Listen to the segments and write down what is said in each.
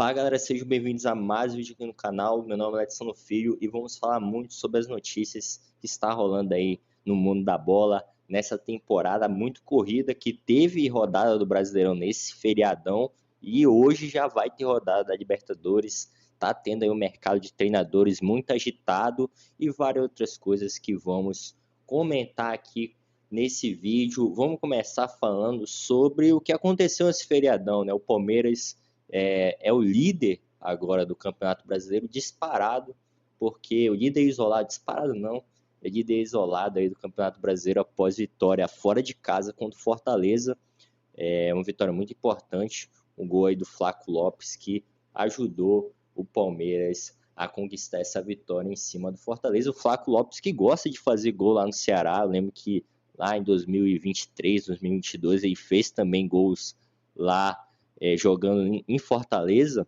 Fala galera, sejam bem-vindos a mais um vídeo aqui no canal. Meu nome é Edson Filho e vamos falar muito sobre as notícias que está rolando aí no mundo da bola nessa temporada muito corrida, que teve rodada do Brasileirão nesse feriadão e hoje já vai ter rodada da Libertadores. Tá tendo aí um mercado de treinadores muito agitado e várias outras coisas que vamos comentar aqui nesse vídeo. Vamos começar falando sobre o que aconteceu nesse feriadão, né? O Palmeiras é o líder agora do Campeonato Brasileiro, disparado, porque o líder isolado, disparado não, é líder isolado aí do Campeonato Brasileiro após vitória fora de casa contra o Fortaleza. É uma vitória muito importante, um gol aí do Flaco Lopes que ajudou o Palmeiras a conquistar essa vitória em cima do Fortaleza. O Flaco Lopes que gosta de fazer gol lá no Ceará, eu lembro que lá em 2023, 2022 ele fez também gols lá jogando em Fortaleza,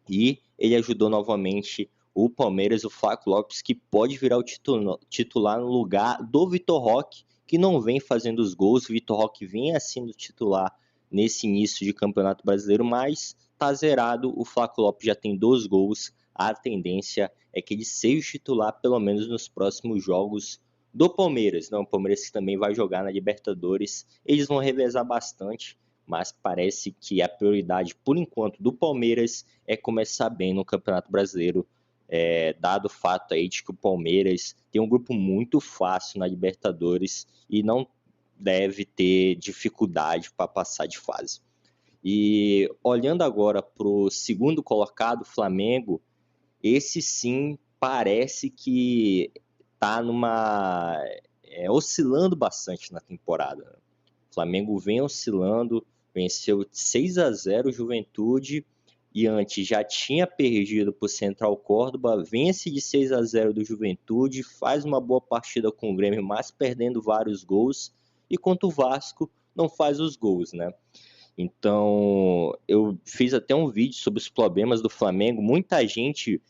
e ele ajudou novamente o Palmeiras, o Flaco Lopes, que pode virar o titular no lugar do Vitor Roque, que não vem fazendo os gols. O Vitor Roque vem sendo titular nesse início de Campeonato Brasileiro, mas tá zerado. O Flaco Lopes já tem 2 gols. A tendência é que ele seja titular pelo menos nos próximos jogos do Palmeiras. Não, o Palmeiras que também vai jogar na Libertadores. Eles vão revezar bastante, mas parece que a prioridade, por enquanto, do Palmeiras é começar bem no Campeonato Brasileiro, dado o fato aí de que o Palmeiras tem um grupo muito fácil na Libertadores e não deve ter dificuldade para passar de fase. E olhando agora para o segundo colocado, Flamengo, esse sim parece que está oscilando bastante na temporada. O Flamengo vem oscilando, venceu 6-0 o Juventude e antes já tinha perdido para o Central Córdoba, vence de 6-0 do Juventude, faz uma boa partida com o Grêmio, mas perdendo vários gols, e contra o Vasco não faz os gols, né? Então, eu fiz até um vídeo sobre os problemas do Flamengo, muita gente,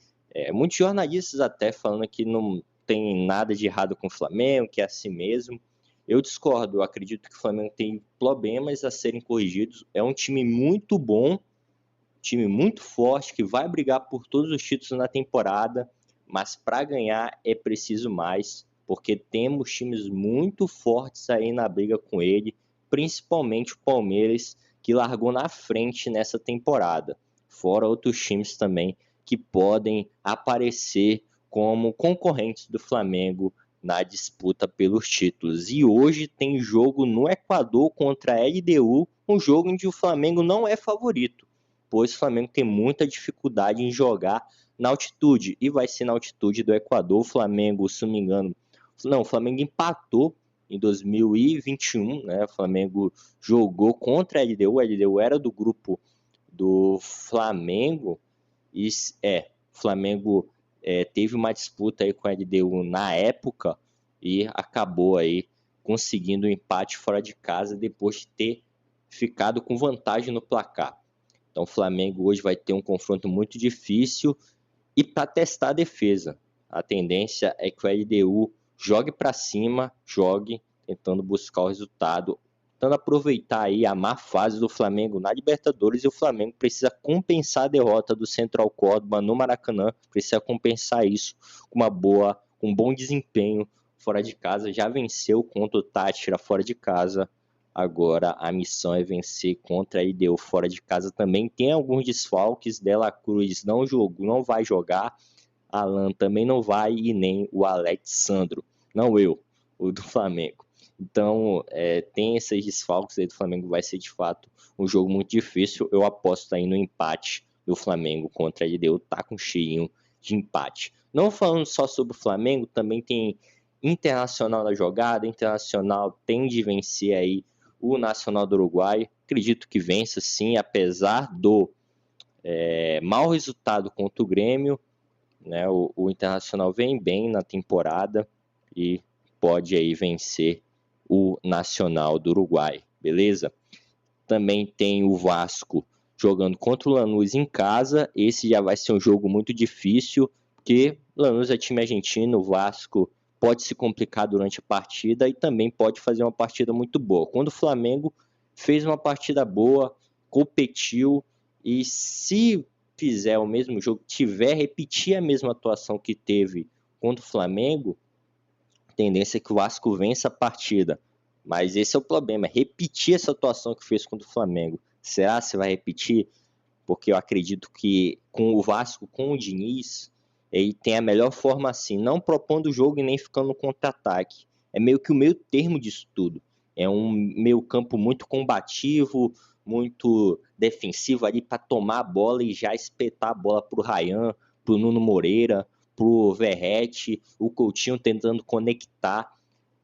muitos jornalistas até falando que não tem nada de errado com o Flamengo, que é assim mesmo. Eu discordo, eu acredito que o Flamengo tem problemas a serem corrigidos. É um time muito bom, time muito forte, que vai brigar por todos os títulos na temporada, mas para ganhar é preciso mais, porque temos times muito fortes aí na briga com ele, principalmente o Palmeiras, que largou na frente nessa temporada, fora outros times também que podem aparecer como concorrentes do Flamengo na disputa pelos títulos. E hoje tem jogo no Equador contra a LDU, um jogo onde o Flamengo não é favorito, pois o Flamengo tem muita dificuldade em jogar na altitude, e vai ser na altitude do Equador. O Flamengo, se não me engano, não, o Flamengo empatou em 2021, né? O Flamengo jogou contra a LDU era do grupo do Flamengo, e o Flamengo teve uma disputa aí com a LDU na época e acabou aí conseguindo um empate fora de casa depois de ter ficado com vantagem no placar. Então o Flamengo hoje vai ter um confronto muito difícil e para testar a defesa. A tendência é que o LDU jogue para cima, jogue tentando buscar o resultado, tentando aproveitar aí a má fase do Flamengo na Libertadores, e o Flamengo precisa compensar a derrota do Central Córdoba no Maracanã, precisa compensar isso com um bom desempenho fora de casa. Já venceu contra o Táchira fora de casa, agora a missão é vencer contra a LDU fora de casa também. Tem alguns desfalques, Dela Cruz não vai jogar, Alan também não vai, e nem o Alexandro, não eu, o do Flamengo. Então, tem esses desfalques aí do Flamengo, vai ser de fato um jogo muito difícil. Eu aposto aí no empate do Flamengo contra a LDU, tá com cheirinho de empate. Não falando só sobre o Flamengo, também tem Internacional na jogada. Internacional tem de vencer aí o Nacional do Uruguai. Acredito que vença sim, apesar do mau resultado contra o Grêmio, né? O Internacional vem bem na temporada e pode aí vencer o Nacional do Uruguai, beleza? Também tem o Vasco jogando contra o Lanús em casa. Esse já vai ser um jogo muito difícil, porque Lanús é time argentino, o Vasco pode se complicar durante a partida e também pode fazer uma partida muito boa. Quando o Flamengo fez uma partida boa, competiu, e se fizer o mesmo jogo, repetir a mesma atuação que teve contra o Flamengo, a tendência é que o Vasco vença a partida. Mas esse é o problema, repetir essa atuação que fez contra o Flamengo. Será que vai repetir? Porque eu acredito que com o Vasco, com o Diniz, ele tem a melhor forma assim, não propondo o jogo e nem ficando no contra-ataque. É meio que o meio termo disso tudo. É um meio campo muito combativo, muito defensivo ali para tomar a bola e já espetar a bola para o Ryan, para o Nuno Moreira, para o Verratti, o Coutinho tentando conectar.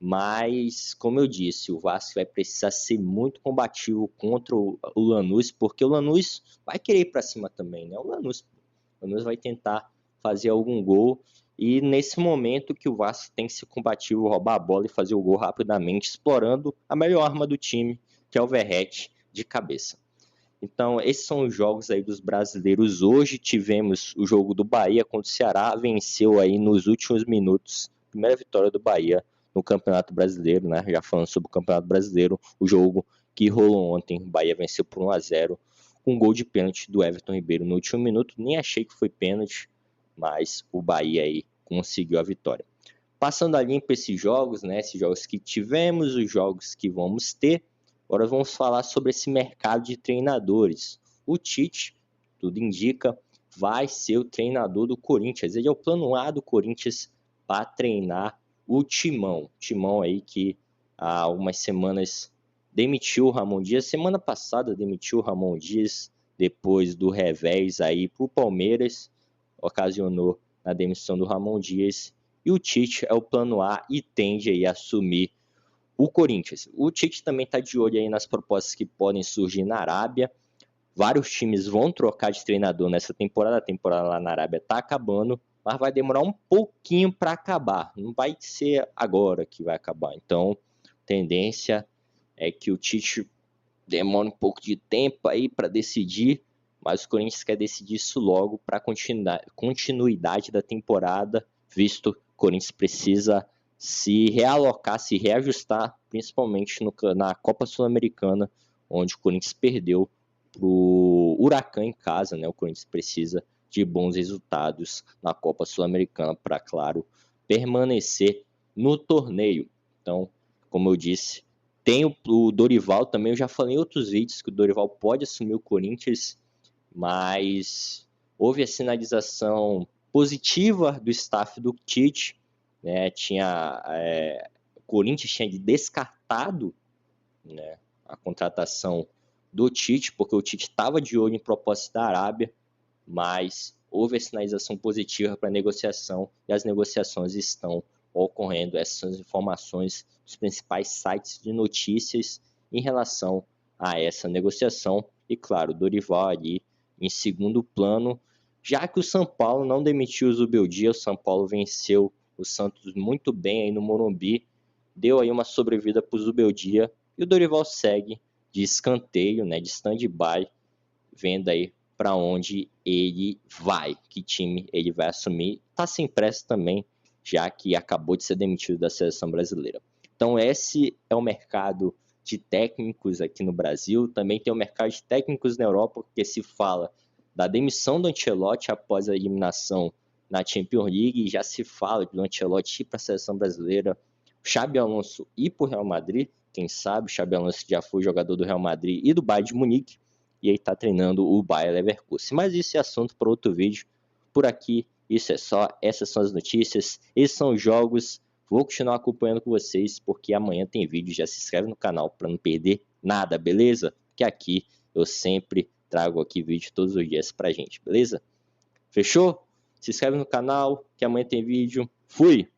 Mas, como eu disse, o Vasco vai precisar ser muito combativo contra o Lanús, porque o Lanús vai querer ir para cima também, né? O Lanús vai tentar fazer algum gol. E nesse momento que o Vasco tem que ser combativo, roubar a bola e fazer o gol rapidamente, explorando a melhor arma do time, que é o Verratti de cabeça. Então, esses são os jogos aí dos brasileiros. Hoje tivemos o jogo do Bahia contra o Ceará, venceu aí nos últimos minutos, primeira vitória do Bahia no Campeonato Brasileiro, né? Já falando sobre o Campeonato Brasileiro, o jogo que rolou ontem, o Bahia venceu por 1-0, com um gol de pênalti do Everton Ribeiro no último minuto, nem achei que foi pênalti, mas o Bahia aí conseguiu a vitória. Passando a limpo esses jogos, né? Esses jogos que tivemos, os jogos que vamos ter. Agora vamos falar sobre esse mercado de treinadores. O Tite, tudo indica, vai ser o treinador do Corinthians. Ele é o plano A do Corinthians para treinar o Timão. Timão aí que há algumas semanas demitiu o Ramon Dias. Semana passada demitiu o Ramon Dias depois do revés aí para o Palmeiras. Ocasionou a demissão do Ramon Dias. E o Tite é o plano A e tende aí a assumir o Corinthians. O Tite também está de olho aí nas propostas que podem surgir na Arábia. Vários times vão trocar de treinador nessa temporada. A temporada lá na Arábia está acabando, mas vai demorar um pouquinho para acabar. Não vai ser agora que vai acabar. Então, tendência é que o Tite demore um pouco de tempo aí para decidir, mas o Corinthians quer decidir isso logo para continuidade da temporada, visto que o Corinthians precisa se realocar, se reajustar, principalmente na Copa Sul-Americana, onde o Corinthians perdeu para o Huracan em casa, né? O Corinthians precisa de bons resultados na Copa Sul-Americana para, claro, permanecer no torneio. Então, como eu disse, tem o Dorival também, eu já falei em outros vídeos que o Dorival pode assumir o Corinthians, mas houve a sinalização positiva do staff do Tite, né? O Corinthians tinha descartado, né, a contratação do Tite, porque o Tite estava de olho em propostas da Arábia, mas houve a sinalização positiva para a negociação e as negociações estão ocorrendo. Essas informações dos principais sites de notícias em relação a essa negociação. E claro, Dorival ali em segundo plano, já que o São Paulo não demitiu o Zubeldia, o São Paulo venceu o Santos muito bem aí no Morumbi, deu aí uma sobrevida para o Zubeldia e o Dorival segue de escanteio, né, de stand-by, vendo aí para onde ele vai, que time ele vai assumir. Está sem pressa também, já que acabou de ser demitido da seleção brasileira. Então esse é o mercado de técnicos aqui no Brasil. Também tem o mercado de técnicos na Europa, porque se fala da demissão do Ancelotti após a eliminação na Champions League, e já se fala do Ancelotti ir para a seleção brasileira, o Xabi Alonso ir para o Real Madrid. Quem sabe, o Xabi Alonso já foi jogador do Real Madrid e do Bayern de Munique, e aí está treinando o Bayer Leverkusen. Mas isso é assunto para outro vídeo. Por aqui, isso é só. Essas são as notícias. Esses são os jogos. Vou continuar acompanhando com vocês, porque amanhã tem vídeo. Já se inscreve no canal para não perder nada, beleza? Que aqui eu sempre trago aqui vídeo todos os dias pra gente, beleza? Fechou? Se inscreve no canal, que amanhã tem vídeo. Fui!